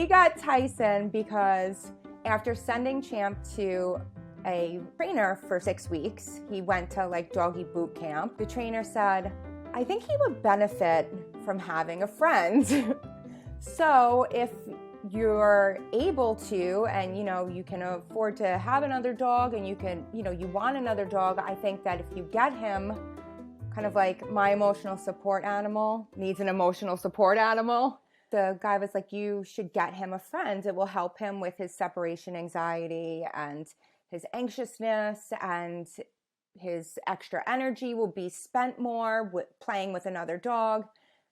we got Tyson because after sending Champ to a trainer for 6 weeks, he went to like doggy boot camp. The trainer said, I think he would benefit from having a friend. So if you're able to, and you can afford to have another dog, and you want another dog, I think that if you get him, kind of like my emotional support animal needs an emotional support animal. The guy was like, you should get him a friend. It will help him with his separation anxiety and his anxiousness, and his extra energy will be spent more with playing with another dog.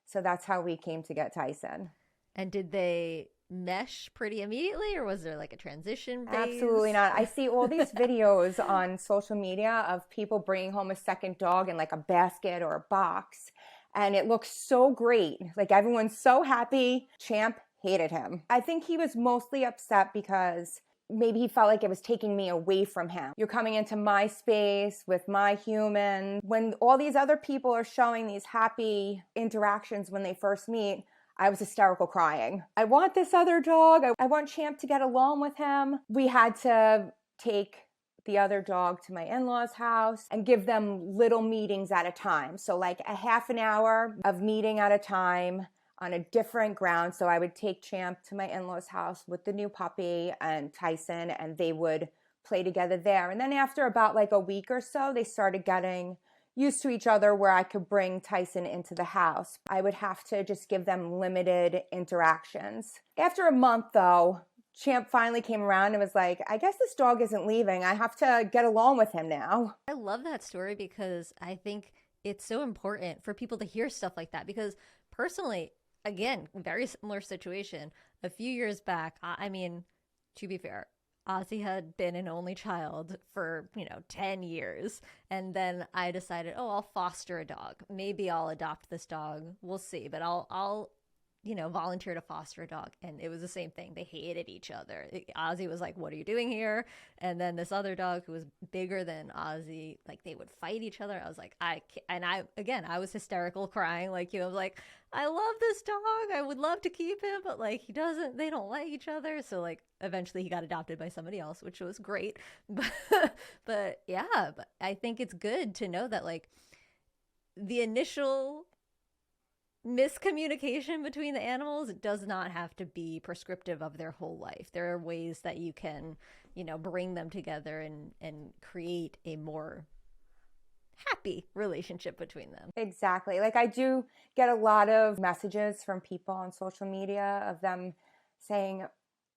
So that's how we came to get Tyson. And did they mesh pretty immediately, or was there like a transition phase? Absolutely not. I see all these videos on social media of people bringing home a second dog in like a basket or a box, and it looks so great. Like everyone's so happy. Champ hated him. I think he was mostly upset because maybe he felt like it was taking me away from him. You're coming into my space with my human. When all these other people are showing these happy interactions when they first meet, I was hysterical crying. I want this other dog. I want Champ to get along with him. We had to take the other dog to my in-laws' house and give them little meetings at a time. So like a half an hour of meeting at a time on a different ground. So I would take Champ to my in-laws' house with the new puppy and Tyson, and they would play together there. And then after about like a week or so, they started getting used to each other where I could bring Tyson into the house. I would have to just give them limited interactions. After a month though, Champ finally came around and was like, I guess this dog isn't leaving. I have to get along with him now. I love that story because I think it's so important for people to hear stuff like that, because personally, again, very similar situation. A few years back, I mean, to be fair, Ozzy had been an only child for, 10 years. And then I decided, oh, I'll foster a dog. Maybe I'll adopt this dog. We'll see. But I'll volunteer to foster a dog. And it was the same thing. They hated each other. Ozzy was like, what are you doing here? And then this other dog who was bigger than Ozzy, like they would fight each other. I was like, I was hysterical crying. Like, I was like, I love this dog. I would love to keep him, but like they don't like each other. So like eventually he got adopted by somebody else, which was great. But yeah, but I think it's good to know that like the initial miscommunication between the animals does not have to be prescriptive of their whole life. There are ways that you can, bring them together and create a more happy relationship between them. Exactly. Like I do get a lot of messages from people on social media of them saying,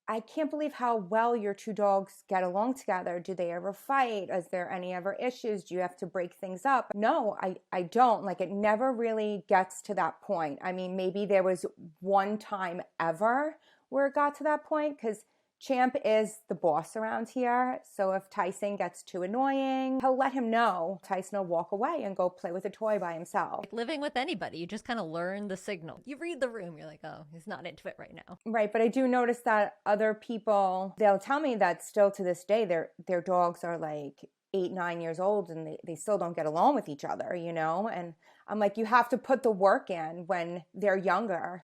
I can't believe how well your two dogs get along together. Do they ever fight? Is there any ever issues? Do you have to break things up? No, I don't. Like it never really gets to that point. I mean, maybe there was one time ever where it got to that point because Champ is the boss around here. So if Tyson gets too annoying, he'll let him know. Tyson will walk away and go play with a toy by himself. Like living with anybody, you just kind of learn the signal. You read the room, you're like, oh, he's not into it right now. Right, but I do notice that other people, they'll tell me that still to this day, their dogs are like 8, 9 years old and they still don't get along with each other, And I'm like, you have to put the work in when they're younger.